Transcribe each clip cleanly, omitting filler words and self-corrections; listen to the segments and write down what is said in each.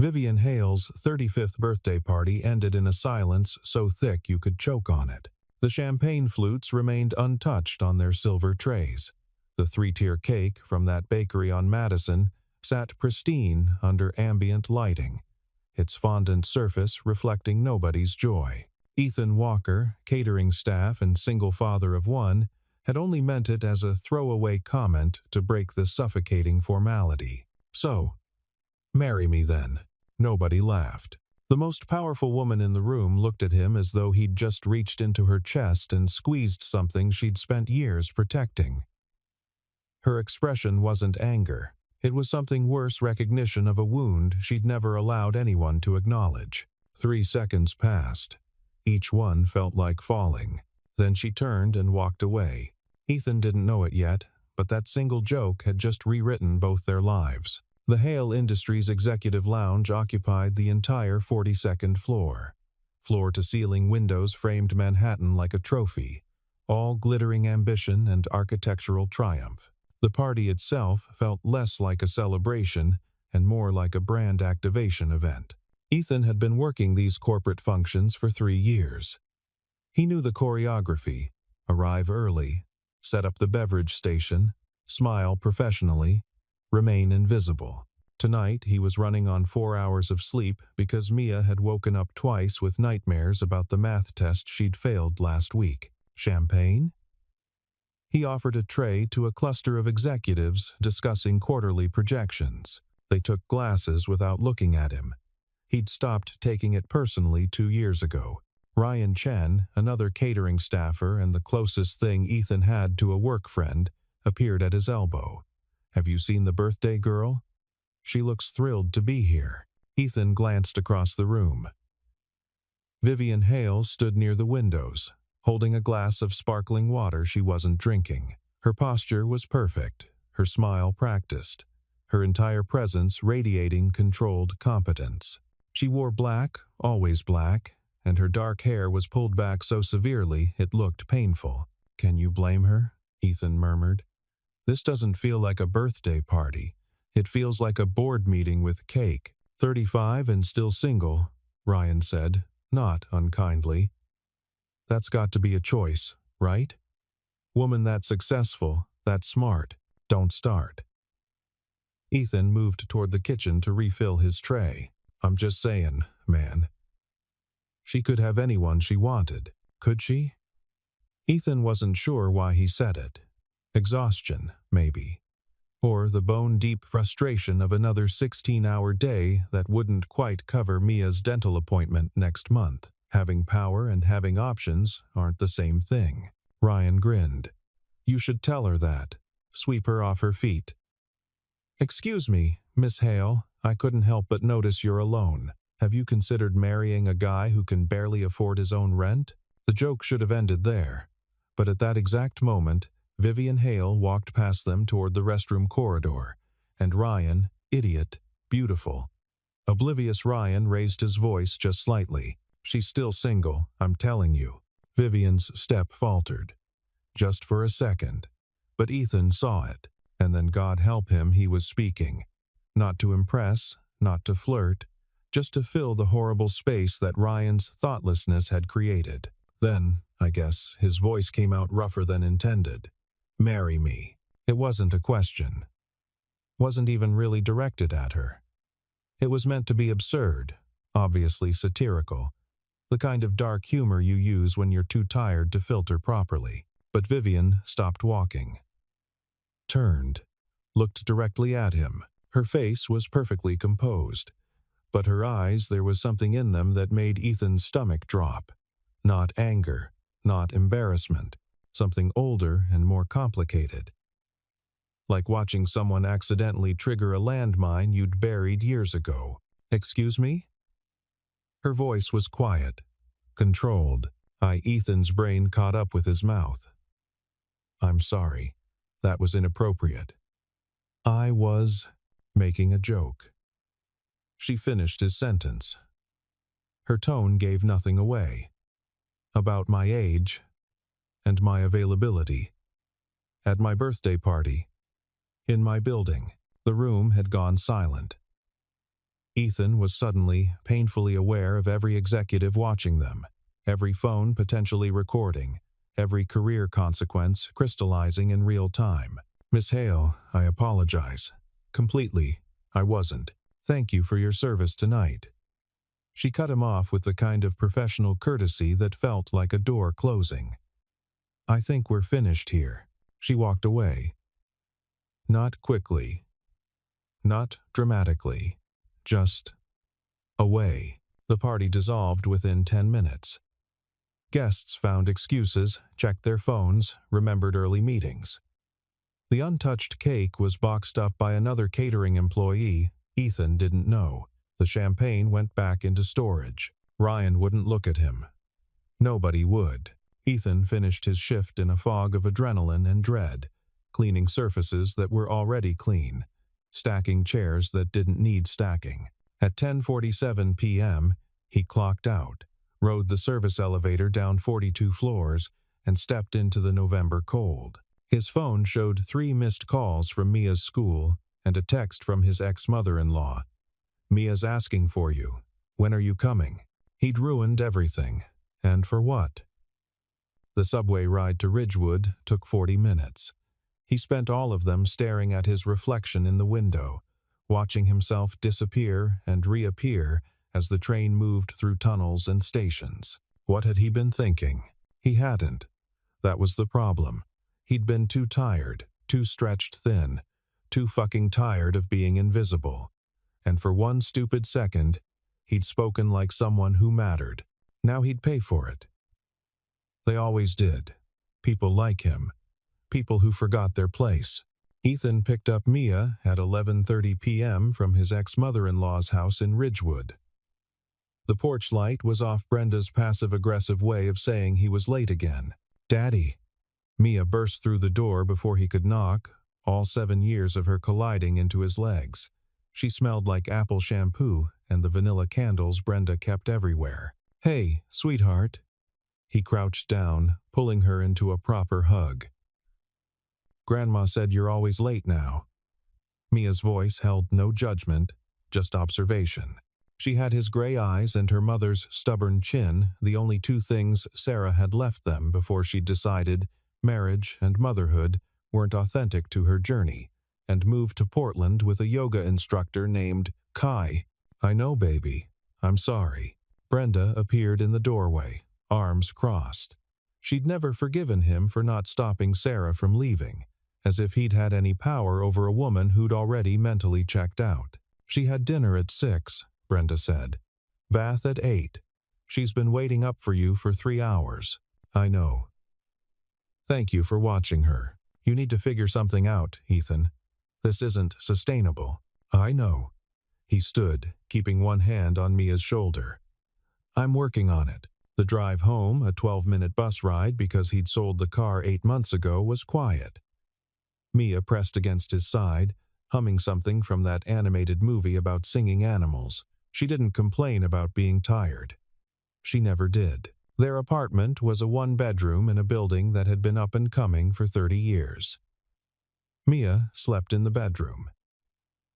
Vivian Hale's 35th birthday party ended in a silence so thick you could choke on it. The champagne flutes remained untouched on their silver trays. The three-tier cake from that bakery on Madison sat pristine under ambient lighting, its fondant surface reflecting nobody's joy. Ethan Walker, catering staff and single father of one, had only meant it as a throwaway comment to break the suffocating formality. So, marry me then. Nobody laughed. The most powerful woman in the room looked at him as though he'd just reached into her chest and squeezed something she'd spent years protecting. Her expression wasn't anger. It was something worse, recognition of a wound she'd never allowed anyone to acknowledge. 3 seconds passed. Each one felt like falling. Then she turned and walked away. Ethan didn't know it yet, but that single joke had just rewritten both their lives. The Hale Industries Executive Lounge occupied the entire 42nd floor. Floor-to-ceiling windows framed Manhattan like a trophy, all glittering ambition and architectural triumph. The party itself felt less like a celebration and more like a brand activation event. Ethan had been working these corporate functions for 3 years. He knew the choreography: arrive early, set up the beverage station, smile professionally, remain invisible. Tonight he was running on 4 hours of sleep because Mia had woken up twice with nightmares about the math test she'd failed last week. Champagne? He offered a tray to a cluster of executives discussing quarterly projections. They took glasses without looking at him. He'd stopped taking it personally 2 years ago. Ryan Chen, another catering staffer and the closest thing Ethan had to a work friend, appeared at his elbow. "Have you seen the birthday girl? She looks thrilled to be here." Ethan glanced across the room. Vivian Hale stood near the windows, holding a glass of sparkling water she wasn't drinking. Her posture was perfect, her smile practiced, her entire presence radiating controlled competence. She wore black, always black, and her dark hair was pulled back so severely it looked painful. "Can you blame her?" Ethan murmured. "This doesn't feel like a birthday party. It feels like a board meeting with cake." 35 and still single, Ryan said, not unkindly. "That's got to be a choice, right? Woman that successful, that smart, don't start." Ethan moved toward the kitchen to refill his tray. "I'm just saying, man. She could have anyone she wanted, could she?" Ethan wasn't sure why he said it. Exhaustion, maybe. Or the bone-deep frustration of another 16-hour day that wouldn't quite cover Mia's dental appointment next month. Having power and having options aren't the same thing. Ryan grinned. "You should tell her that. Sweep her off her feet." "Excuse me, Miss Hale, I couldn't help but notice you're alone. Have you considered marrying a guy who can barely afford his own rent?" The joke should have ended there. But at that exact moment, Vivian Hale walked past them toward the restroom corridor, and Ryan, idiot, beautiful. Oblivious Ryan raised his voice just slightly. "She's still single, I'm telling you." Vivian's step faltered. Just for a second. But Ethan saw it, and then God help him he was speaking. Not to impress, not to flirt, just to fill the horrible space that Ryan's thoughtlessness had created. Then, I guess, his voice came out rougher than intended. "Marry me." It wasn't a question. Wasn't even really directed at her. It was meant to be absurd, obviously satirical, the kind of dark humor you use when you're too tired to filter properly. But Vivian stopped walking. Turned, looked directly at him. Her face was perfectly composed, but her eyes, there was something in them that made Ethan's stomach drop. Not anger, not embarrassment, something older and more complicated. Like watching someone accidentally trigger a landmine you'd buried years ago. "Excuse me?" Her voice was quiet, controlled. Ethan's brain caught up with his mouth. "I'm sorry. That was inappropriate. I was making a joke." She finished his sentence. Her tone gave nothing away. "About my age and my availability. At my birthday party. In my building." The room had gone silent. Ethan was suddenly, painfully aware of every executive watching them, every phone potentially recording, every career consequence crystallizing in real time. "Miss Hale, I apologize. Completely, I wasn't. Thank you for your service tonight." She cut him off with the kind of professional courtesy that felt like a door closing. "I think we're finished here." She walked away. Not quickly. Not dramatically. Just away. The party dissolved within 10 minutes. Guests found excuses, checked their phones, remembered early meetings. The untouched cake was boxed up by another catering employee. Ethan didn't know. The champagne went back into storage. Ryan wouldn't look at him. Nobody would. Ethan finished his shift in a fog of adrenaline and dread, cleaning surfaces that were already clean, stacking chairs that didn't need stacking. At 10:47 p.m., he clocked out, rode the service elevator down 42 floors, and stepped into the November cold. His phone showed 3 missed calls from Mia's school and a text from his ex-mother-in-law. "Mia's asking for you. When are you coming?" He'd ruined everything. And for what? The subway ride to Ridgewood took 40 minutes. He spent all of them staring at his reflection in the window, watching himself disappear and reappear as the train moved through tunnels and stations. What had he been thinking? He hadn't. That was the problem. He'd been too tired, too stretched thin, too fucking tired of being invisible. And for one stupid second, he'd spoken like someone who mattered. Now he'd pay for it. They always did. People like him. People who forgot their place. Ethan picked up Mia at 11:30 p.m. from his ex-mother-in-law's house in Ridgewood. The porch light was off Brenda's passive-aggressive way of saying he was late again. "Daddy." Mia burst through the door before he could knock, all 7 years of her colliding into his legs. She smelled like apple shampoo and the vanilla candles Brenda kept everywhere. "Hey, sweetheart." He crouched down, pulling her into a proper hug. "Grandma said you're always late now." Mia's voice held no judgment, just observation. She had his gray eyes and her mother's stubborn chin, the only 2 things Sarah had left them before she'd decided marriage and motherhood weren't authentic to her journey, and moved to Portland with a yoga instructor named Kai. "I know, baby. I'm sorry." Brenda appeared in the doorway, arms crossed. She'd never forgiven him for not stopping Sarah from leaving, as if he'd had any power over a woman who'd already mentally checked out. "She had dinner at 6, Brenda said. "Bath at 8. She's been waiting up for you for 3 hours. "I know." "Thank you for watching her. You need to figure something out, Ethan. This isn't sustainable." "I know." He stood, keeping one hand on Mia's shoulder. "I'm working on it." The drive home, a 12-minute bus ride because he'd sold the car 8 months ago, was quiet. Mia pressed against his side, humming something from that animated movie about singing animals. She didn't complain about being tired. She never did. Their apartment was a 1-bedroom in a building that had been up and coming for 30 years. Mia slept in the bedroom.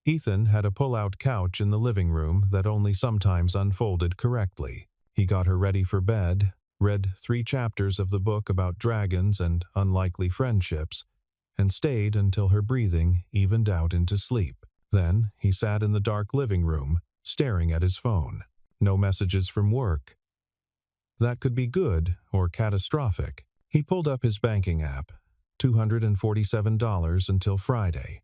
Ethan had a pull-out couch in the living room that only sometimes unfolded correctly. He got her ready for bed, read 3 chapters of the book about dragons and unlikely friendships, and stayed until her breathing evened out into sleep. Then he sat in the dark living room, staring at his phone. No messages from work. That could be good or catastrophic. He pulled up his banking app. $247 until Friday.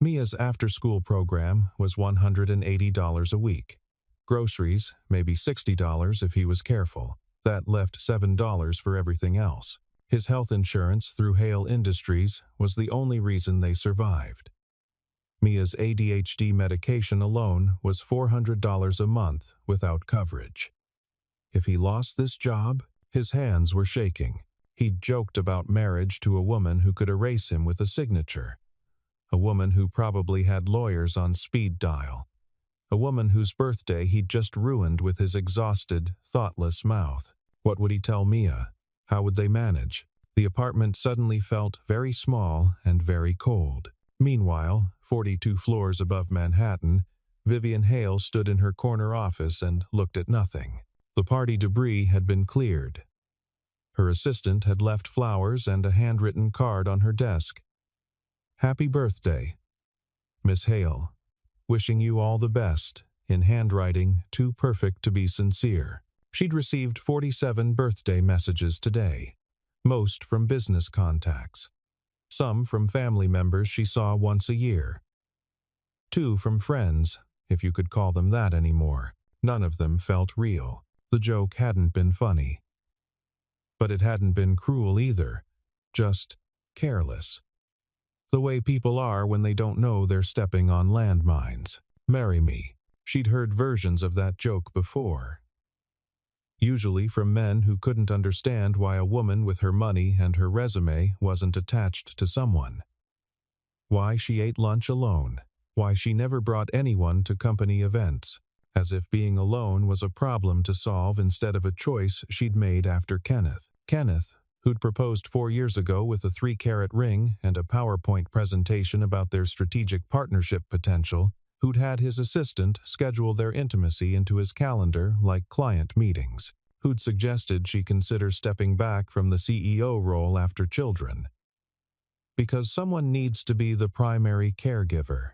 Mia's after-school program was $180 a week. Groceries, maybe $60 if he was careful. That left $7 for everything else. His health insurance through Hale Industries was the only reason they survived. Mia's ADHD medication alone was $400 a month without coverage. If he lost this job, his hands were shaking. He'd joked about marriage to a woman who could erase him with a signature. A woman who probably had lawyers on speed dial. A woman whose birthday he'd just ruined with his exhausted, thoughtless mouth. What would he tell Mia? How would they manage? The apartment suddenly felt very small and very cold. Meanwhile, 42 floors above Manhattan, Vivian Hale stood in her corner office and looked at nothing. The party debris had been cleared. Her assistant had left flowers and a handwritten card on her desk. "Happy birthday, Miss Hale. Wishing you all the best," in handwriting too perfect to be sincere. She'd received 47 birthday messages today, most from business contacts. Some from family members she saw once a year. 2 from friends, if you could call them that anymore. None of them felt real. The joke hadn't been funny. But it hadn't been cruel either, just careless. The way people are when they don't know they're stepping on landmines. "Marry me." She'd heard versions of that joke before. Usually from men who couldn't understand why a woman with her money and her resume wasn't attached to someone. Why she ate lunch alone. Why she never brought anyone to company events. As if being alone was a problem to solve instead of a choice she'd made after Kenneth. Kenneth, who'd proposed 4 years ago with a 3-carat ring and a PowerPoint presentation about their strategic partnership potential, who'd had his assistant schedule their intimacy into his calendar like client meetings, who'd suggested she consider stepping back from the CEO role after children. Because someone needs to be the primary caregiver,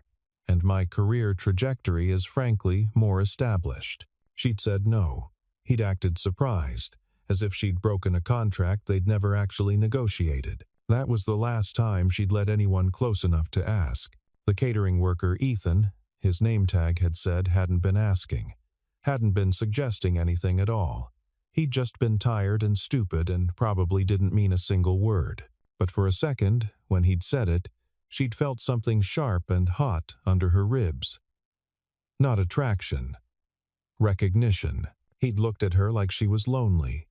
and my career trajectory is frankly more established. She'd said no. He'd acted surprised, as if she'd broken a contract they'd never actually negotiated. That was the last time she'd let anyone close enough to ask. The catering worker Ethan, his name tag had said, hadn't been asking, hadn't been suggesting anything at all. He'd just been tired and stupid and probably didn't mean a single word. But for a second, when he'd said it, she'd felt something sharp and hot under her ribs. Not attraction. Recognition. He'd looked at her like she was lonely.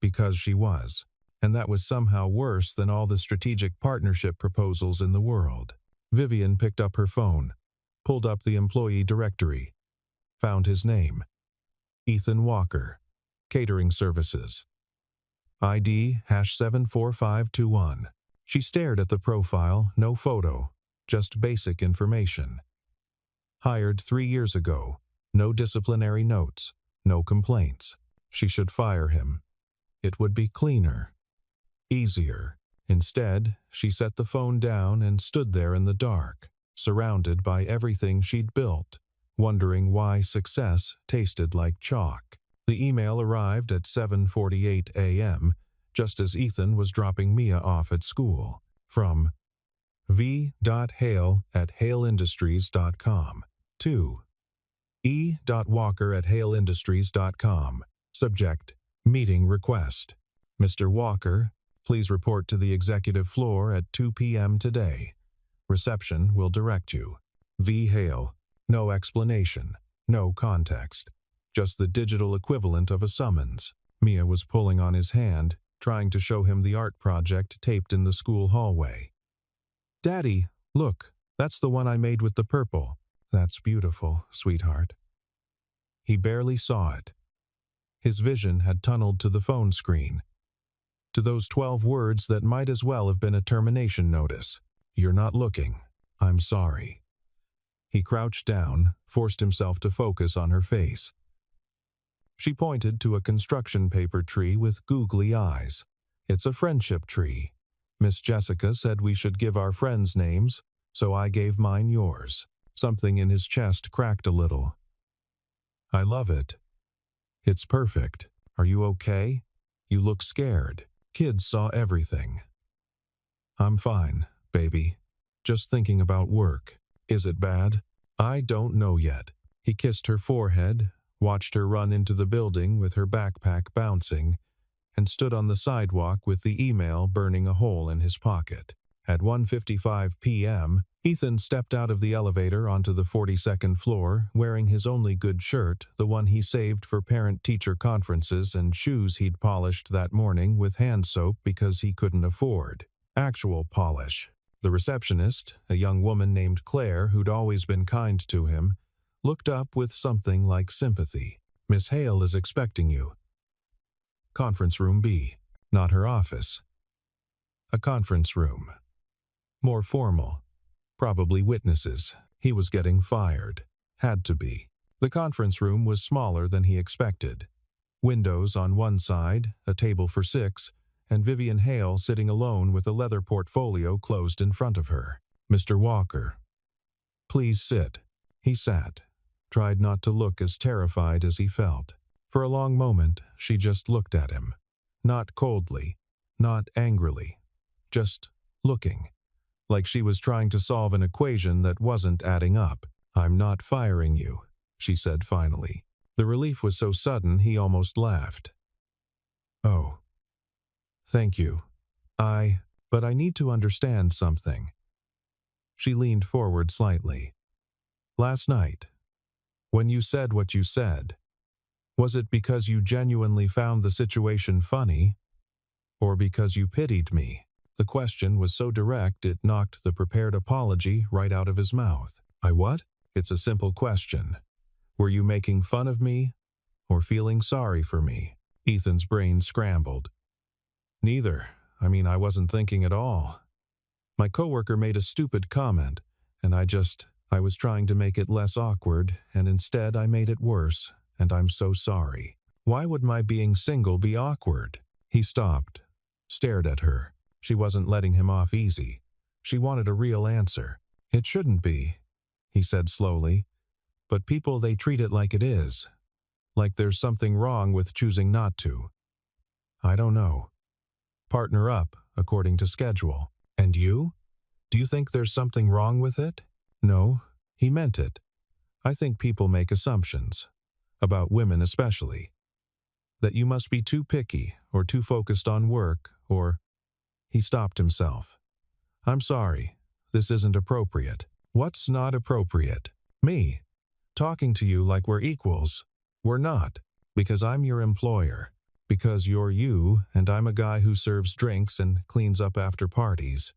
Because she was. And that was somehow worse than all the strategic partnership proposals in the world. Vivian picked up her phone, pulled up the employee directory, found his name. Ethan Walker. Catering Services. ID #74521. She stared at the profile, no photo, just basic information. Hired 3 years ago, no disciplinary notes, no complaints. She should fire him. It would be cleaner, easier. Instead, she set the phone down and stood there in the dark, surrounded by everything she'd built, wondering why success tasted like chalk. The email arrived at 7:48 a.m., just as Ethan was dropping Mia off at school. From v.hale@haleindustries.com to e.walker@haleindustries.com. Subject: Meeting request. Mr. Walker, please report to the executive floor at 2 p.m. today. Reception will direct you. V. Hale. No explanation. No context. Just the digital equivalent of a summons. Mia was pulling on his hand, trying to show him the art project taped in the school hallway. "Daddy, look, that's the one I made with the purple." "That's beautiful, sweetheart." He barely saw it. His vision had tunneled to the phone screen, to those 12 words that might as well have been a termination notice. "You're not looking. I'm sorry." He crouched down, forced himself to focus on her face. She pointed to a construction paper tree with googly eyes. "It's a friendship tree. Miss Jessica said we should give our friends names, so I gave mine yours." Something in his chest cracked a little. "I love it. It's perfect. Are you okay? You look scared. Kids saw everything." "I'm fine, baby. Just thinking about work. Is it bad?" "I don't know yet." He kissed her forehead, watched her run into the building with her backpack bouncing, and stood on the sidewalk with the email burning a hole in his pocket. At 1:55 p.m., Ethan stepped out of the elevator onto the 42nd floor, wearing his only good shirt, the one he saved for parent-teacher conferences, and shoes he'd polished that morning with hand soap because he couldn't afford actual polish. The receptionist, a young woman named Claire who'd always been kind to him, looked up with something like sympathy. "Miss Hale is expecting you." Conference room B. Not her office. A conference room. More formal. Probably witnesses. He was getting fired. Had to be. The conference room was smaller than he expected. Windows on one side, a table for 6, and Vivian Hale sitting alone with a leather portfolio closed in front of her. "Mr. Walker." "Please sit." He sat, tried not to look as terrified as he felt. For a long moment, she just looked at him. Not coldly, not angrily, just looking. Like she was trying to solve an equation that wasn't adding up. "I'm not firing you," she said finally. The relief was so sudden he almost laughed. "Oh. Thank you. But I need to understand something." She leaned forward slightly. "Last night, when you said what you said, was it because you genuinely found the situation funny, or because you pitied me?" The question was so direct it knocked the prepared apology right out of his mouth. "I what?" "It's a simple question. Were you making fun of me, or feeling sorry for me?" Ethan's brain scrambled. "Neither. I wasn't thinking at all. My coworker made a stupid comment, and I was trying to make it less awkward, and instead I made it worse, and I'm so sorry. Why would my being single be awkward?" He stopped, stared at her. She wasn't letting him off easy. She wanted a real answer. "It shouldn't be," he said slowly, "but people, they treat it like it is. Like there's something wrong with choosing not to. I don't know. Partner up, according to schedule. And you? Do you think there's something wrong with it?" "No," he meant it. "I think people make assumptions. About women especially. That you must be too picky, or too focused on work, or—" He stopped himself. "I'm sorry. This isn't appropriate." "What's not appropriate?" "Me. Talking to you like we're equals. We're not. Because I'm your employer. Because you're you, and I'm a guy who serves drinks and cleans up after parties.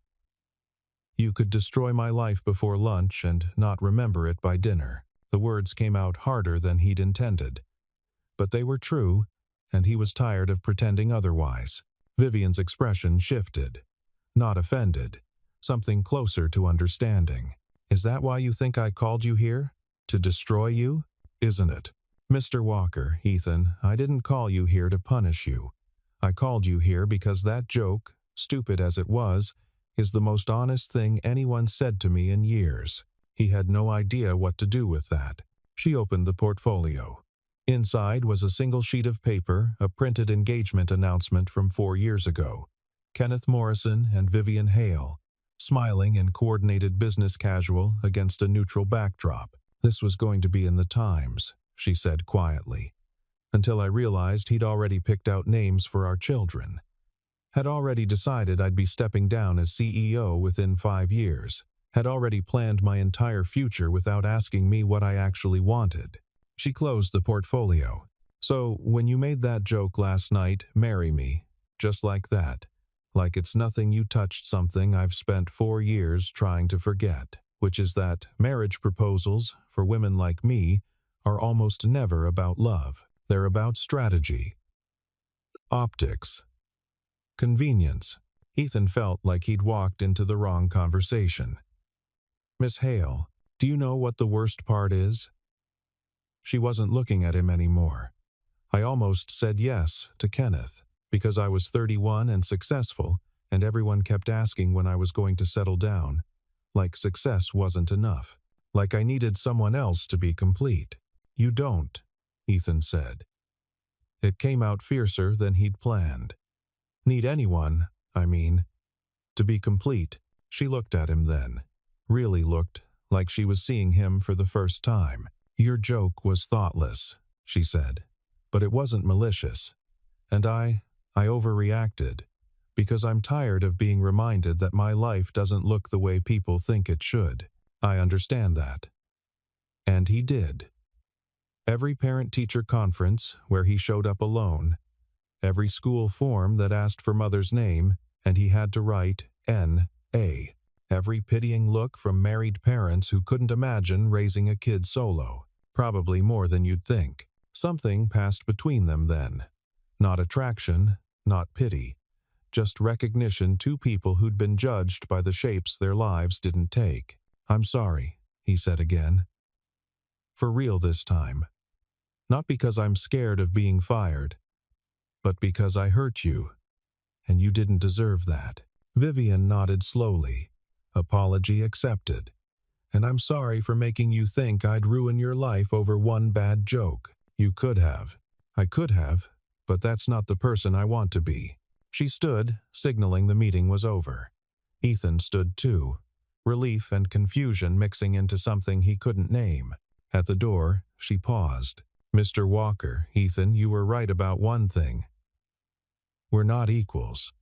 You could destroy my life before lunch and not remember it by dinner." The words came out harder than he'd intended. But they were true, and he was tired of pretending otherwise. Vivian's expression shifted. Not offended. Something closer to understanding. "Is that why you think I called you here? To destroy you? Isn't it?" "Mr. Walker, Ethan, I didn't call you here to punish you. I called you here because that joke, stupid as it was, is the most honest thing anyone said to me in years." He had no idea what to do with that. She opened the portfolio. Inside was a single sheet of paper, a printed engagement announcement from 4 years ago. Kenneth Morrison and Vivian Hale, smiling in coordinated business casual against a neutral backdrop. "This was going to be in the Times," she said quietly, "until I realized he'd already picked out names for our children. Had already decided I'd be stepping down as CEO within 5 years. Had already planned my entire future without asking me what I actually wanted." She closed the portfolio. "So, when you made that joke last night, marry me, just like that, like it's nothing, you touched something I've spent 4 years trying to forget, which is that marriage proposals, for women like me, are almost never about love. They're about strategy. Optics. Convenience." Ethan felt like he'd walked into the wrong conversation. "Miss Hale, do you know what the worst part is?" She wasn't looking at him anymore. "I almost said yes to Kenneth, because I was 31 and successful, and everyone kept asking when I was going to settle down. Like success wasn't enough. Like I needed someone else to be complete." "You don't," Ethan said. It came out fiercer than he'd planned. "Need anyone, to be complete." She looked at him then. Really looked like she was seeing him for the first time. "Your joke was thoughtless," she said, "but it wasn't malicious. And I overreacted, because I'm tired of being reminded that my life doesn't look the way people think it should. I understand that." And he did. Every parent-teacher conference where he showed up alone, every school form that asked for mother's name, and he had to write N.A., every pitying look from married parents who couldn't imagine raising a kid solo. Probably more than you'd think. Something passed between them then. Not attraction, not pity. Just recognition, two people who'd been judged by the shapes their lives didn't take. "I'm sorry," he said again. For real this time. Not because I'm scared of being fired, but because I hurt you, and you didn't deserve that." Vivian nodded slowly. "Apology accepted. And I'm sorry for making you think I'd ruin your life over one bad joke. You could have. I could have, but that's not the person I want to be." She stood, signaling the meeting was over. Ethan stood too, relief and confusion mixing into something he couldn't name. At the door, she paused. "Mr. Walker, Ethan, you were right about one thing. We're not equals.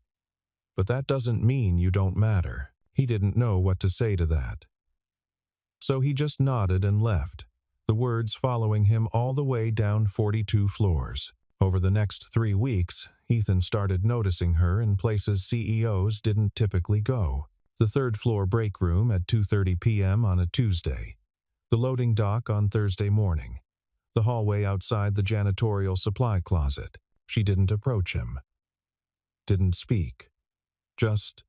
But that doesn't mean you don't matter." He didn't know what to say to that. So he just nodded and left, the words following him all the way down 42 floors. Over the next 3 weeks, Ethan started noticing her in places CEOs didn't typically go. The third-floor break room at 2:30 p.m. on a Tuesday. The loading dock on Thursday morning. The hallway outside the janitorial supply closet. She didn't approach him. Didn't speak. Just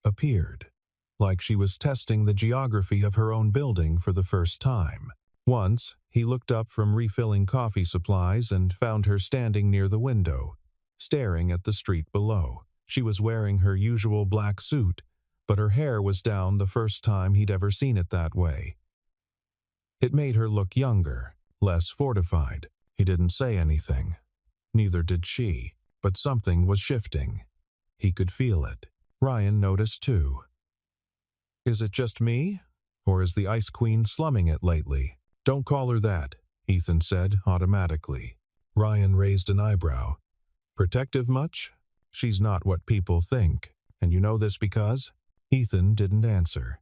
appeared. Like she was testing the geography of her own building for the first time. Once, he looked up from refilling coffee supplies and found her standing near the window, staring at the street below. She was wearing her usual black suit, but her hair was down the first time he'd ever seen it that way. It made her look younger, less fortified. He didn't say anything. Neither did she, but something was shifting. He could feel it. Ryan noticed too. "Is it just me? Or is the Ice Queen slumming it lately?" "Don't call her that," Ethan said automatically. Ryan raised an eyebrow. "Protective much? She's not what people think. And you know this because?" Ethan didn't answer.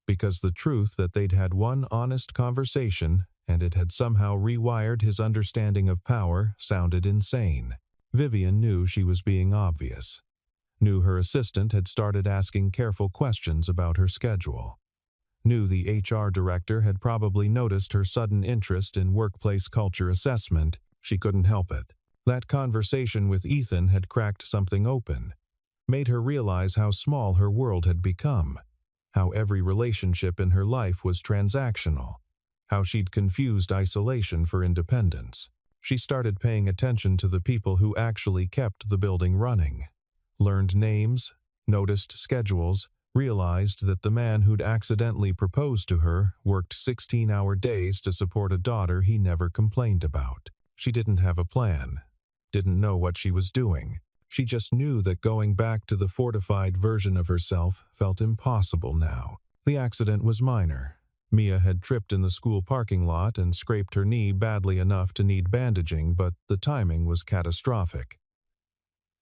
Because the truth that they'd had one honest conversation and it had somehow rewired his understanding of power sounded insane. Vivian knew she was being obvious. Knew her assistant had started asking careful questions about her schedule. Knew the HR director had probably noticed her sudden interest in workplace culture assessment. She couldn't help it. That conversation with Ethan had cracked something open. Made her realize how small her world had become. How every relationship in her life was transactional. How she'd confused isolation for independence. She started paying attention to the people who actually kept the building running. Learned names, noticed schedules, realized that the man who'd accidentally proposed to her worked 16-hour days to support a daughter he never complained about. She didn't have a plan. Didn't know what she was doing. She just knew that going back to the fortified version of herself felt impossible now. The accident was minor. Mia had tripped in the school parking lot and scraped her knee badly enough to need bandaging, but the timing was catastrophic.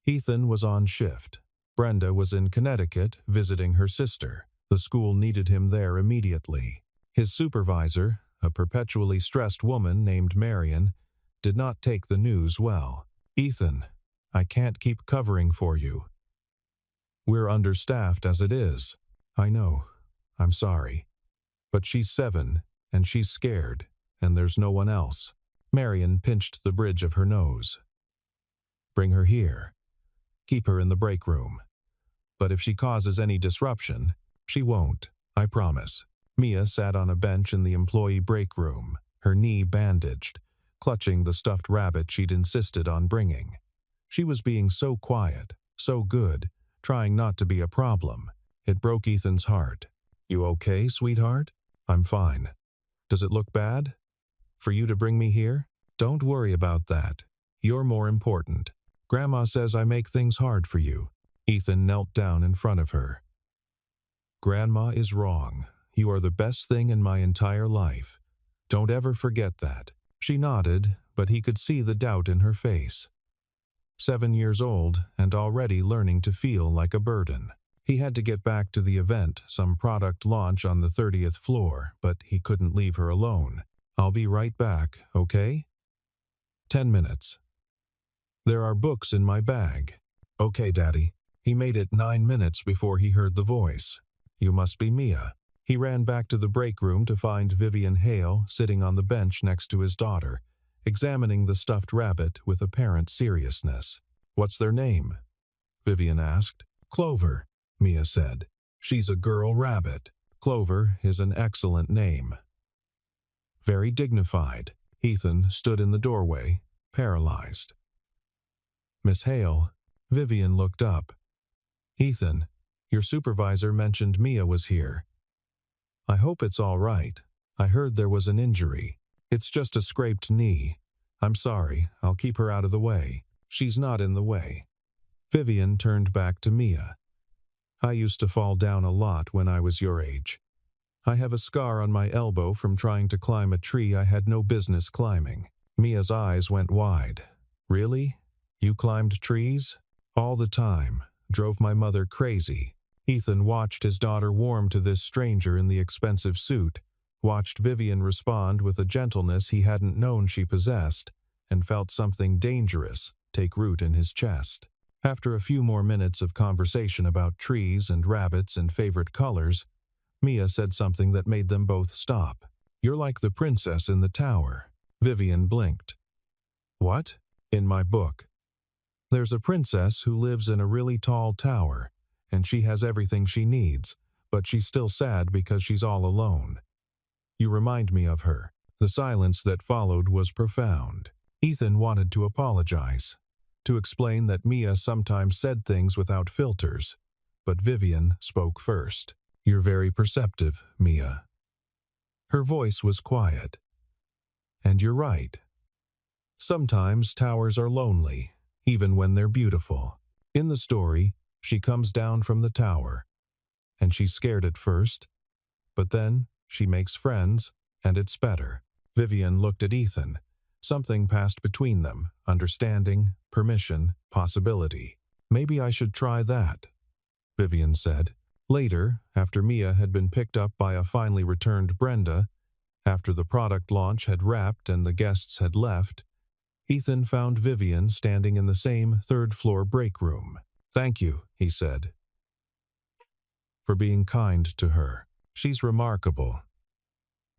Ethan was on shift. Brenda was in Connecticut visiting her sister. The school needed him there immediately. His supervisor, a perpetually stressed woman named Marion, did not take the news well. "Ethan, I can't keep covering for you. We're understaffed as it is. I know. I'm sorry. But she's 7, and she's scared, and there's no one else." Marion pinched the bridge of her nose. "Bring her here. Keep her in the break room. But if she causes any disruption, she won't, I promise." Mia sat on a bench in the employee break room, her knee bandaged, clutching the stuffed rabbit she'd insisted on bringing. She was being so quiet, so good, trying not to be a problem. It broke Ethan's heart. "You okay, sweetheart?" "I'm fine. Does it look bad? For you to bring me here?" "Don't worry about that. You're more important. Grandma says I make things hard for you." Ethan knelt down in front of her. "Grandma is wrong. You are the best thing in my entire life. Don't ever forget that." She nodded, but he could see the doubt in her face. 7 years old and already learning to feel like a burden. He had to get back to the event, some product launch on the 30th floor, but he couldn't leave her alone. "I'll be right back, okay?" 10 minutes. "There are books in my bag." "Okay, Daddy." He made it 9 minutes before he heard the voice. "You must be Mia." He ran back to the break room to find Vivian Hale sitting on the bench next to his daughter, examining the stuffed rabbit with apparent seriousness. "What's their name?" Vivian asked. "Clover," Mia said. "She's a girl rabbit. Clover is an excellent name." very dignified. Ethan stood in the doorway, paralyzed. "Miss Hale," Vivian looked up. "Ethan, your supervisor mentioned Mia was here. I hope it's all right. I heard there was an injury. It's just a scraped knee. I'm sorry, I'll keep her out of the way. She's not in the way." Vivian turned back to Mia. "I used to fall down a lot when I was your age. I have a scar on my elbow from trying to climb a tree I had no business climbing." Mia's eyes went wide. "Really? You climbed trees?" "All the time. Drove my mother crazy." Ethan watched his daughter warm to this stranger in the expensive suit, watched Vivian respond with a gentleness he hadn't known she possessed, and felt something dangerous take root in his chest. After a few more minutes of conversation about trees and rabbits and favorite colors, Mia said something that made them both stop. "You're like the princess in the tower." Vivian blinked. "What?" "In my book. There's a princess who lives in a really tall tower, and she has everything she needs, but she's still sad because she's all alone. You remind me of her." The silence that followed was profound. Ethan wanted to apologize, to explain that Mia sometimes said things without filters, but Vivian spoke first. "You're very perceptive, Mia." Her voice was quiet. "And you're right. Sometimes towers are lonely, even when they're beautiful. In the story, she comes down from the tower, and she's scared at first, but then she makes friends, and it's better." Vivian looked at Ethan. Something passed between them, understanding, permission, possibility. "Maybe I should try that," Vivian said. Later, after Mia had been picked up by a finally returned Brenda, after the product launch had wrapped and the guests had left, Ethan found Vivian standing in the same third-floor break room. "Thank you," he said, "for being kind to her. She's remarkable.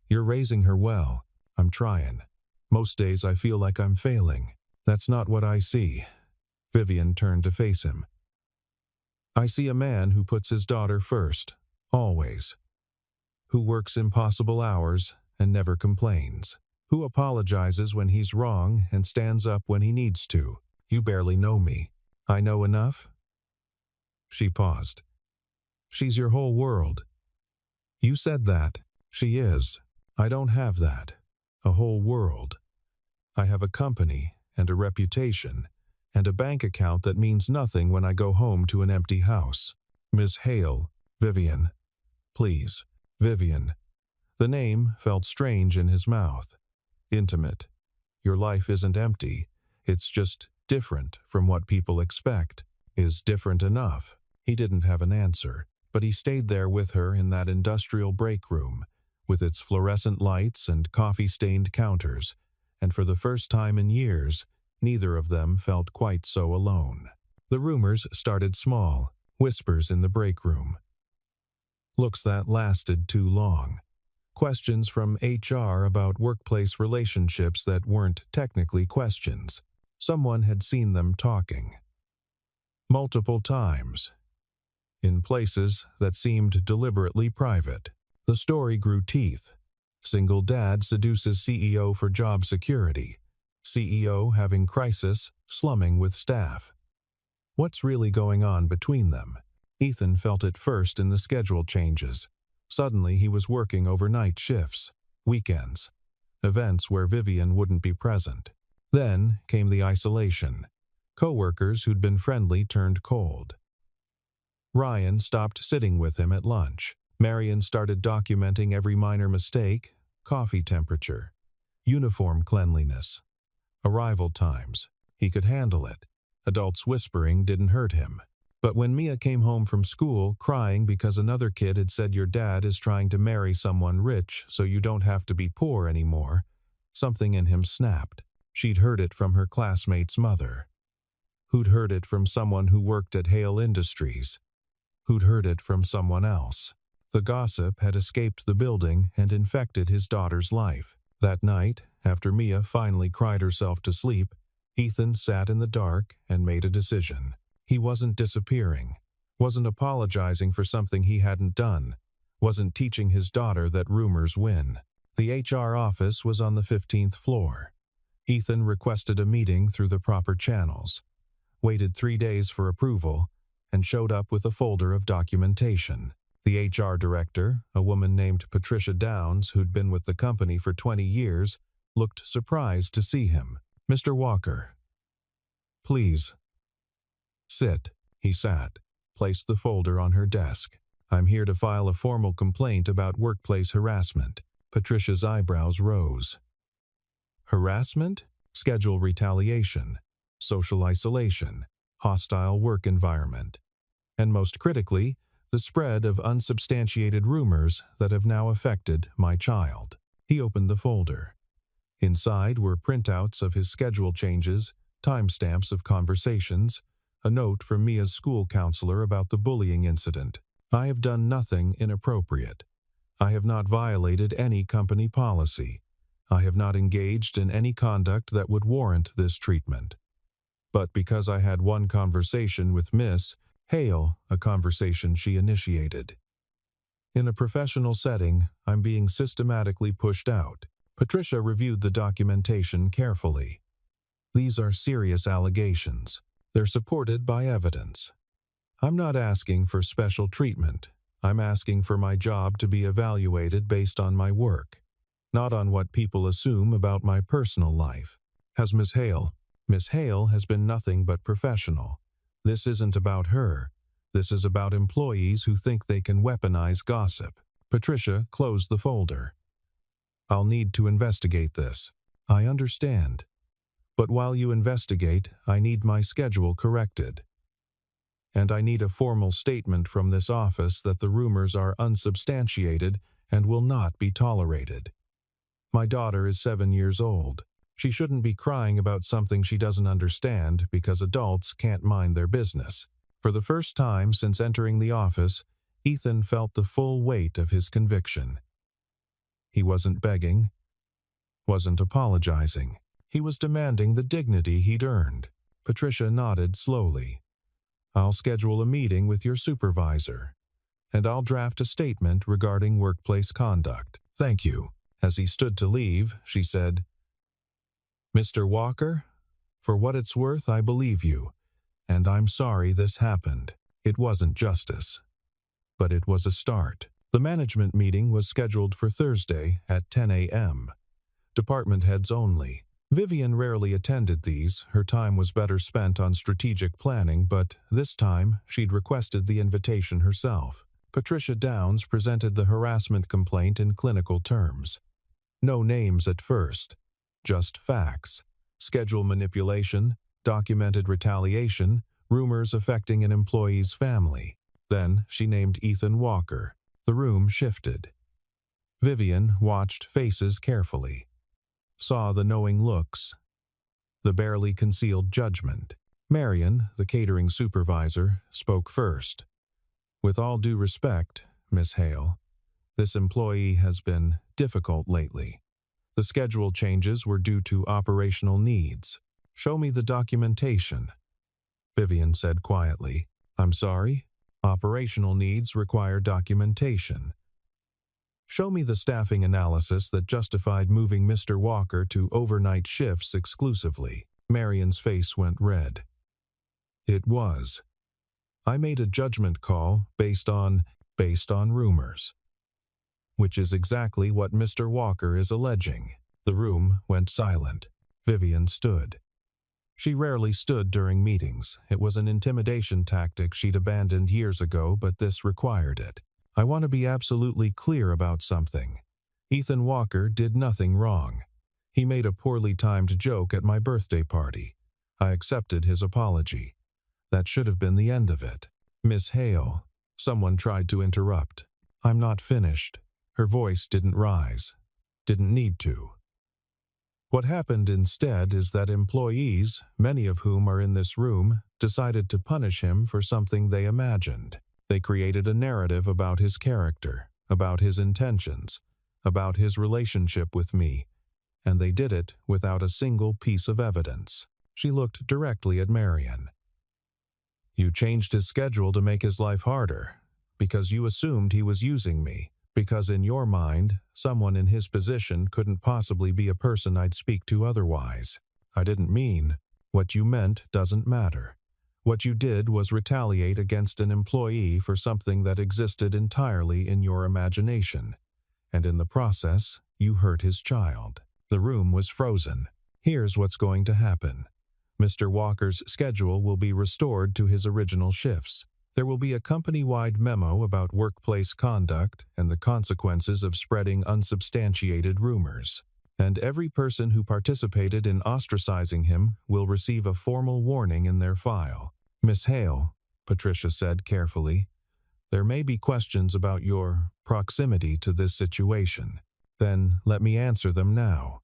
You're raising her well. I'm trying. Most days I feel like I'm failing. That's not what I see." Vivian turned to face him. "I see a man who puts his daughter first, always. Who works impossible hours and never complains. Who apologizes when he's wrong and stands up when he needs to. You barely know me. I know enough?" She paused. "She's your whole world." "You said that. She is. I don't have that. A whole world. I have a company and a reputation and a bank account that means nothing when I go home to an empty house." "Miss Hale, Vivian. Please, Vivian." The name felt strange in his mouth. Intimate. Your life isn't empty. It's just different from what people expect. Is different enough? He didn't have an answer, but he stayed there with her in that industrial break room, with its fluorescent lights and coffee-stained counters, and for the first time in years, neither of them felt quite so alone. The rumors started small, whispers in the break room. Looks that lasted too long. Questions from HR about workplace relationships that weren't technically questions. Someone had seen them talking. Multiple times. In places that seemed deliberately private. The story grew teeth. Single dad seduces CEO for job security. CEO having crisis, slumming with staff. What's really going on between them? Ethan felt it first in the schedule changes. Suddenly he was working overnight shifts, weekends, events where Vivian wouldn't be present. Then came the isolation. Coworkers who'd been friendly turned cold. Ryan stopped sitting with him at lunch. Marion started documenting every minor mistake, coffee temperature, uniform cleanliness, arrival times. He could handle it. Adults whispering didn't hurt him. But when Mia came home from school crying because another kid had said your dad is trying to marry someone rich so you don't have to be poor anymore, something in him snapped. She'd heard it from her classmate's mother. Who'd heard it from someone who worked at Hale Industries. Who'd heard it from someone else. The gossip had escaped the building and infected his daughter's life. That night, after Mia finally cried herself to sleep, Ethan sat in the dark and made a decision. He wasn't disappearing, wasn't apologizing for something he hadn't done, wasn't teaching his daughter that rumors win. The HR office was on the 15th floor. Ethan requested a meeting through the proper channels, waited 3 days for approval, and showed up with a folder of documentation. The HR director, a woman named Patricia Downs, who'd been with the company for 20 years, looked surprised to see him. "Mr. Walker, please." "Sit." He sat, placed the folder on her desk. "I'm here to file a formal complaint about workplace harassment." Patricia's eyebrows rose. Harassment? Schedule retaliation, social isolation, hostile work environment, and most critically, the spread of unsubstantiated rumors that have now affected my child. He opened the folder. Inside were printouts of his schedule changes, timestamps of conversations, a note from Mia's school counselor about the bullying incident. "I have done nothing inappropriate. I have not violated any company policy. I have not engaged in any conduct that would warrant this treatment. But because I had one conversation with Miss Hale, a conversation she initiated. In a professional setting, I'm being systematically pushed out." Patricia reviewed the documentation carefully. "These are serious allegations. They're supported by evidence. I'm not asking for special treatment. I'm asking for my job to be evaluated based on my work, not on what people assume about my personal life." "Has Miss Hale?" "Miss Hale has been nothing but professional. This isn't about her. This is about employees who think they can weaponize gossip." Patricia closed the folder. "I'll need to investigate this." "I understand. But while you investigate, I need my schedule corrected. And I need a formal statement from this office that the rumors are unsubstantiated and will not be tolerated. My daughter is 7 years old. She shouldn't be crying about something she doesn't understand because adults can't mind their business." For the first time since entering the office, Ethan felt the full weight of his conviction. He wasn't begging, wasn't apologizing. He was demanding the dignity he'd earned. Patricia nodded slowly. "I'll schedule a meeting with your supervisor, and I'll draft a statement regarding workplace conduct." "Thank you." As he stood to leave, she said, "Mr. Walker, for what it's worth, I believe you, and I'm sorry this happened. It wasn't justice, but it was a start." The management meeting was scheduled for Thursday at 10 a.m. Department heads only. Vivian rarely attended these. Her time was better spent on strategic planning, but this time she'd requested the invitation herself. Patricia Downs presented the harassment complaint in clinical terms. No names at first, just facts. Schedule manipulation, documented retaliation, rumors affecting an employee's family. Then she named Ethan Walker. The room shifted. Vivian watched faces carefully, saw the knowing looks, the barely concealed judgment. Marion, the catering supervisor, spoke first. "With all due respect, Miss Hale, this employee has been difficult lately. The schedule changes were due to operational needs. Show me the documentation." Vivian said quietly, "I'm sorry? Operational needs require documentation. Show me the staffing analysis that justified moving Mr. Walker to overnight shifts exclusively." Marion's face went red. "It was. I made a judgment call based on rumors. Which is exactly what Mr. Walker is alleging." The room went silent. Vivian stood. She rarely stood during meetings. It was an intimidation tactic she'd abandoned years ago, but this required it. "I want to be absolutely clear about something. Ethan Walker did nothing wrong. He made a poorly timed joke at my birthday party. I accepted his apology. That should have been the end of it." "Miss Hale," someone tried to interrupt. "I'm not finished." Her voice didn't rise. Didn't need to. "What happened instead is that employees, many of whom are in this room, decided to punish him for something they imagined. They created a narrative about his character, about his intentions, about his relationship with me, and they did it without a single piece of evidence." She looked directly at Marion. "You changed his schedule to make his life harder, because you assumed he was using me, Because in your mind, someone in his position couldn't possibly be a person I'd speak to otherwise. I didn't mean. What you meant doesn't matter. What you did was retaliate against an employee for something that existed entirely in your imagination. And in the process, you hurt his child. The room was frozen. Here's what's going to happen. Mr. Walker's schedule will be restored to his original shifts. There will be a company-wide memo about workplace conduct and the consequences of spreading unsubstantiated rumors. And every person who participated in ostracizing him will receive a formal warning in their file. Miss Hale, Patricia said carefully, there may be questions about your proximity to this situation. Then let me answer them now.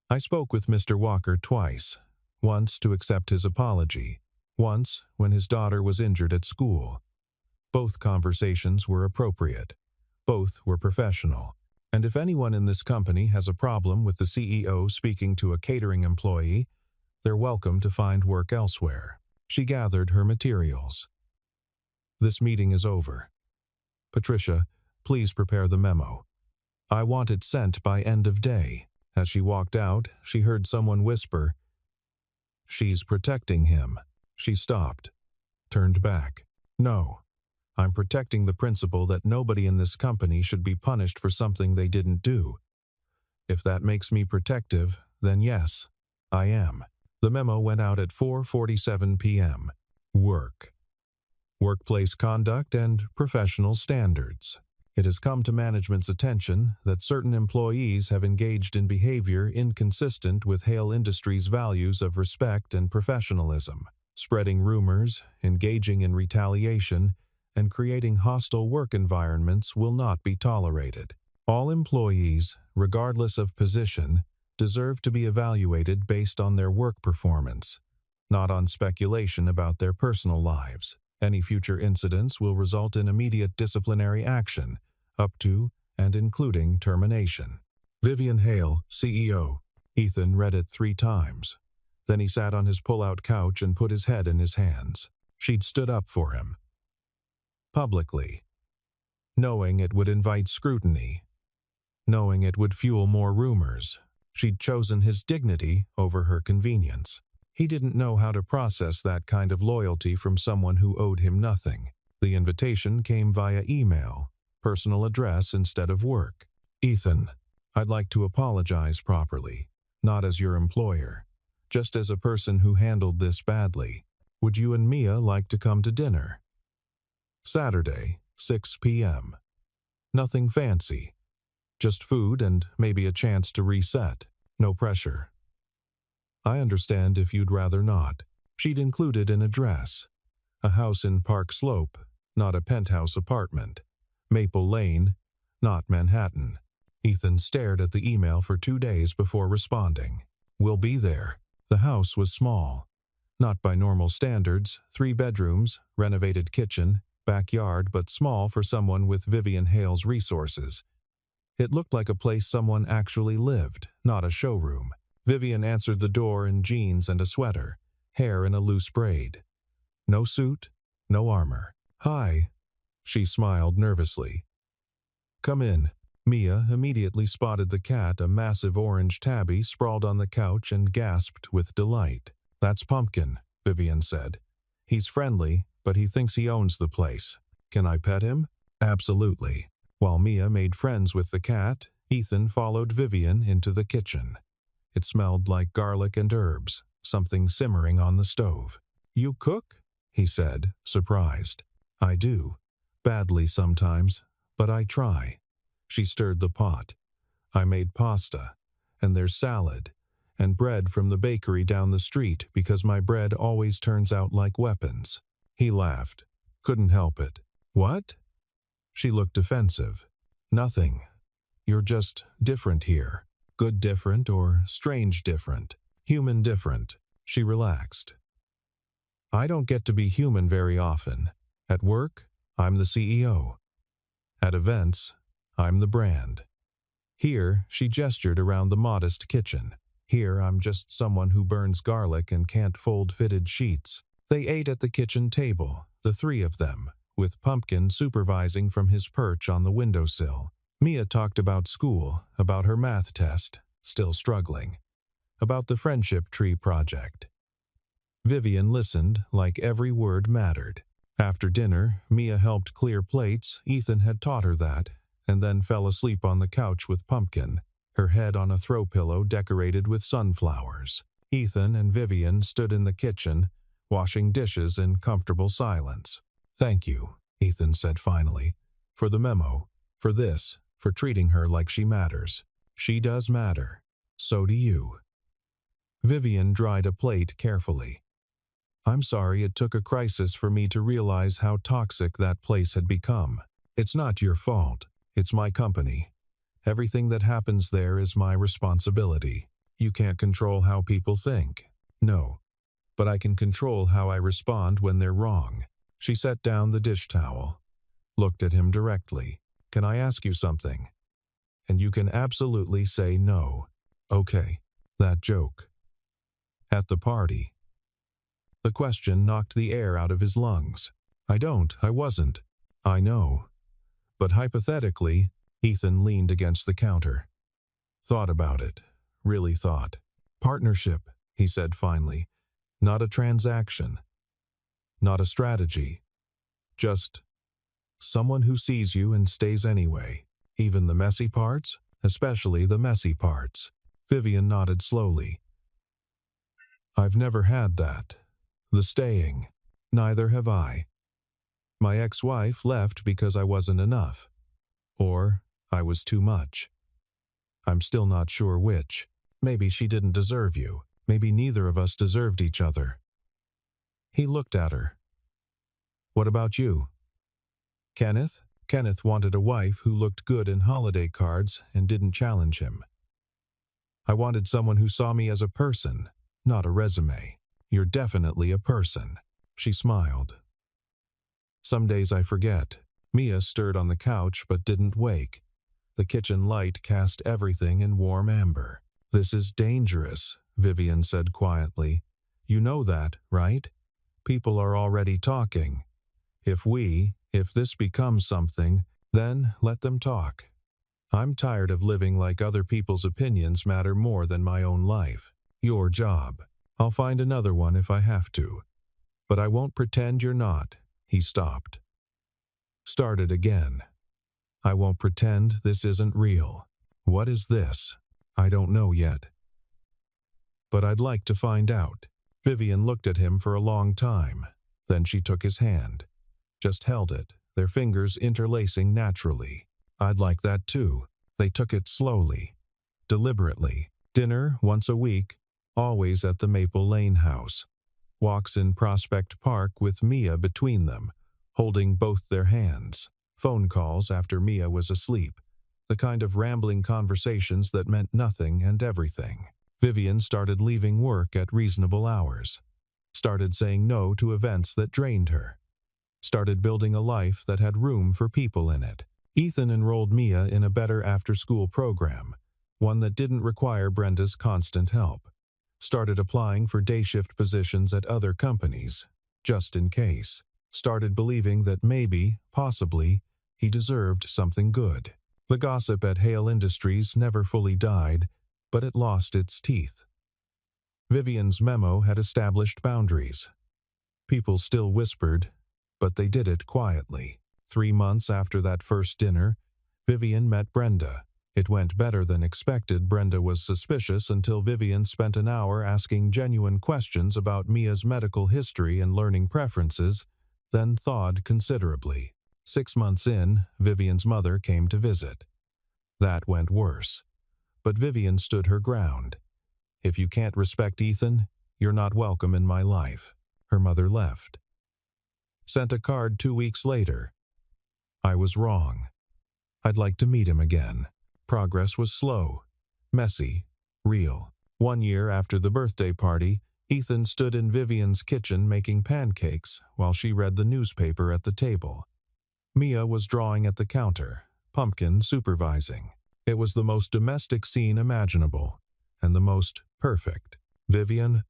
I spoke with Mr. Walker twice, once to accept his apology, once when his daughter was injured at school. Both conversations were appropriate. Both were professional. And if anyone in this company has a problem with the CEO speaking to a catering employee, they're welcome to find work elsewhere. She gathered her materials. This meeting is over. Patricia, please prepare the memo. I want it sent by end of day. As she walked out, she heard someone whisper, "She's protecting him." She stopped, turned back. No, I'm protecting the principle that nobody in this company should be punished for something they didn't do. If that makes me protective, then yes, I am. The memo went out at 4:47 p.m. Work. Workplace conduct and professional standards. It has come to management's attention that certain employees have engaged in behavior inconsistent with Hale Industries' values of respect and professionalism, spreading rumors, engaging in retaliation, and creating hostile work environments will not be tolerated. All employees, regardless of position, deserve to be evaluated based on their work performance, not on speculation about their personal lives. Any future incidents will result in immediate disciplinary action, up to and including termination. Vivian Hale, CEO. Ethan read it 3 times. Then he sat on his pull-out couch and put his head in his hands. She'd stood up for him. Publicly. Knowing it would invite scrutiny. Knowing it would fuel more rumors. She'd chosen his dignity over her convenience. He didn't know how to process that kind of loyalty from someone who owed him nothing. The invitation came via email, personal address instead of work. Ethan, I'd like to apologize properly, not as your employer, just as a person who handled this badly. Would you and Mia like to come to dinner? Saturday, 6 p.m. Nothing fancy. Just food and maybe a chance to reset. No pressure. I understand if you'd rather not. She'd included an address. A house in Park Slope, not a penthouse apartment. Maple Lane, not Manhattan. Ethan stared at the email for 2 days before responding. We'll be there. The house was small. Not by normal standards, 3 bedrooms, renovated kitchen, backyard, but small for someone with Vivian Hale's resources. It looked like a place someone actually lived, not a showroom. Vivian answered the door in jeans and a sweater, hair in a loose braid. No suit, no armor. Hi. She smiled nervously. Come in. Mia immediately spotted the cat, a massive orange tabby, sprawled on the couch and gasped with delight. That's Pumpkin, Vivian said. He's friendly, but he thinks he owns the place. Can I pet him? Absolutely. While Mia made friends with the cat, Ethan followed Vivian into the kitchen. It smelled like garlic and herbs, something simmering on the stove. You cook? He said, surprised. I do. Badly sometimes, but I try. She stirred the pot. I made pasta, and there's salad, and bread from the bakery down the street because my bread always turns out like weapons. He laughed. Couldn't help it. What? She looked defensive. Nothing. You're just different here. Good different or strange different. Human different. She relaxed. I don't get to be human very often. At work, I'm the CEO. At events, I'm the brand. Here, she gestured around the modest kitchen. Here, I'm just someone who burns garlic and can't fold fitted sheets. They ate at the kitchen table, the 3 of them, with Pumpkin supervising from his perch on the windowsill. Mia talked about school, about her math test, still struggling, about the Friendship Tree project. Vivian listened like every word mattered. After dinner, Mia helped clear plates. Ethan had taught her that, and then fell asleep on the couch with Pumpkin, her head on a throw pillow decorated with sunflowers. Ethan and Vivian stood in the kitchen, washing dishes in comfortable silence. "Thank you," Ethan said finally, "for the memo, for this, for treating her like she matters. She does matter. So do you." Vivian dried a plate carefully. "I'm sorry it took a crisis for me to realize how toxic that place had become. It's not your fault. It's my company. Everything that happens there is my responsibility. You can't control how people think. No. But I can control how I respond when they're wrong." She set down the dish towel, looked at him directly. "Can I ask you something? And you can absolutely say no." "Okay." That joke. At the party. The question knocked the air out of his lungs. I wasn't. "I know. But hypothetically," Ethan leaned against the counter. "Thought about it. Really thought. Partnership," he said finally. "Not a transaction. Not a strategy. Just someone who sees you and stays anyway. Even the messy parts? Especially the messy parts." Vivian nodded slowly. "I've never had that. The staying. Neither have I. My ex-wife left because I wasn't enough. Or I was too much. I'm still not sure which. Maybe she didn't deserve you. Maybe neither of us deserved each other." He looked at her. "What about you?" "Kenneth?" Kenneth wanted a wife who looked good in holiday cards and didn't challenge him. "I wanted someone who saw me as a person, not a resume." "You're definitely a person." She smiled. "Some days I forget." Mia stirred on the couch but didn't wake. The kitchen light cast everything in warm amber. "This is dangerous," Vivian said quietly. "You know that, right? People are already talking. If this becomes something, then let them talk. I'm tired of living like other people's opinions matter more than my own life. Your job. I'll find another one if I have to. But I won't pretend you're not." He stopped. Started again. "I won't pretend this isn't real. What is this? I don't know yet. But I'd like to find out." Vivian looked at him for a long time. Then she took his hand. Just held it, their fingers interlacing naturally. "I'd like that too." They took it slowly, deliberately. Dinner once a week, always at the Maple Lane house. Walks in Prospect Park with Mia between them, holding both their hands. Phone calls after Mia was asleep. The kind of rambling conversations that meant nothing and everything. Vivian started leaving work at reasonable hours. Started saying no to events that drained her. Started building a life that had room for people in it. Ethan enrolled Mia in a better after-school program, one that didn't require Brenda's constant help. Started applying for day shift positions at other companies, just in case. Started believing that maybe, possibly, he deserved something good. The gossip at Hale Industries never fully died, but it lost its teeth. Vivian's memo had established boundaries. People still whispered, but they did it quietly. 3 months after that first dinner, Vivian met Brenda. It went better than expected. Brenda was suspicious until Vivian spent an hour asking genuine questions about Mia's medical history and learning preferences, then thawed considerably. 6 months in, Vivian's mother came to visit. That went worse. But Vivian stood her ground. "If you can't respect Ethan, you're not welcome in my life." Her mother left. Sent a card 2 weeks later. "I was wrong. I'd like to meet him again." Progress was slow, messy, real. 1 year after the birthday party, Ethan stood in Vivian's kitchen making pancakes while she read the newspaper at the table. Mia was drawing at the counter, Pumpkin supervising. It was the most domestic scene imaginable, and the most perfect. "Vivian,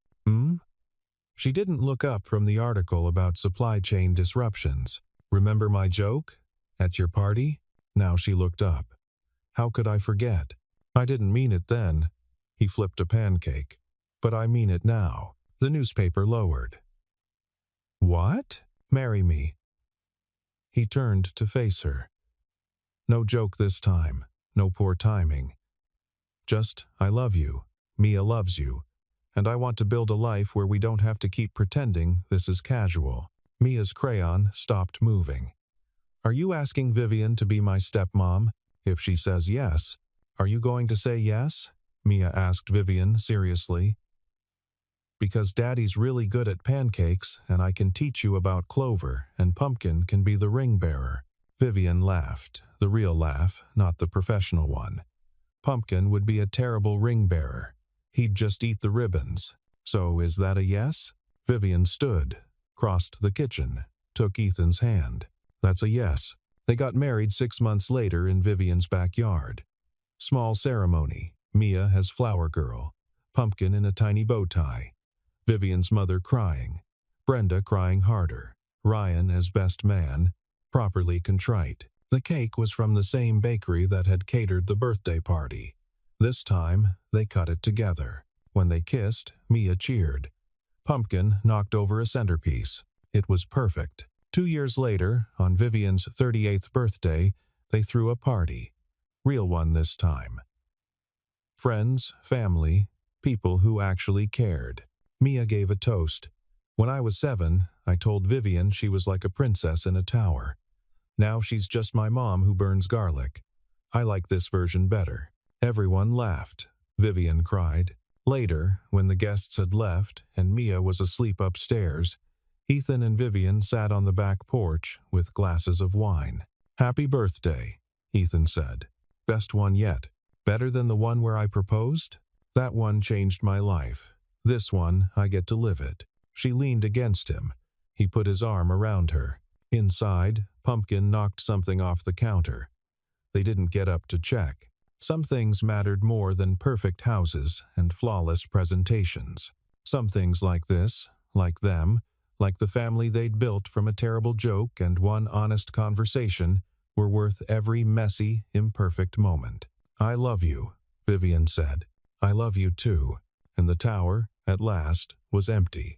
She didn't look up from the article about supply chain disruptions. Remember my joke? At your party? Now she looked up. How could I forget? I didn't mean it then. He flipped a pancake. But I mean it now. The newspaper lowered. What? Marry me. He turned to face her. No joke this time. No poor timing. Just, I love you. Mia loves you. And I want to build a life where we don't have to keep pretending this is casual. Mia's crayon stopped moving. Are you asking Vivian to be my stepmom? If she says yes, are you going to say yes? Mia asked Vivian seriously. Because Daddy's really good at pancakes, and I can teach you about Clover, and Pumpkin can be the ring bearer. Vivian laughed, the real laugh, not the professional one. Pumpkin would be a terrible ring bearer. He'd just eat the ribbons. So is that a yes? Vivian stood, crossed the kitchen, took Ethan's hand. That's a yes. They got married 6 months later in Vivian's backyard. Small ceremony. Mia as flower girl. Pumpkin in a tiny bow tie. Vivian's mother crying. Brenda crying harder. Ryan as best man, properly contrite. The cake was from the same bakery that had catered the birthday party. This time, they cut it together. When they kissed, Mia cheered. Pumpkin knocked over a centerpiece. It was perfect. 2 years later, on Vivian's 38th birthday, they threw a party. Real one this time. Friends, family, people who actually cared. Mia gave a toast. When I was 7, I told Vivian she was like a princess in a tower. Now she's just my mom who burns garlic. I like this version better. Everyone laughed. Vivian cried. Later, when the guests had left and Mia was asleep upstairs, Ethan and Vivian sat on the back porch with glasses of wine. Happy birthday, Ethan said. Best one yet. Better than the one where I proposed? That one changed my life. This one, I get to live it. She leaned against him. He put his arm around her. Inside, Pumpkin knocked something off the counter. They didn't get up to check. Some things mattered more than perfect houses and flawless presentations. Some things like this, like them, like the family they'd built from a terrible joke and one honest conversation, were worth every messy, imperfect moment. I love you, Vivian said. I love you too. And the tower, at last, was empty.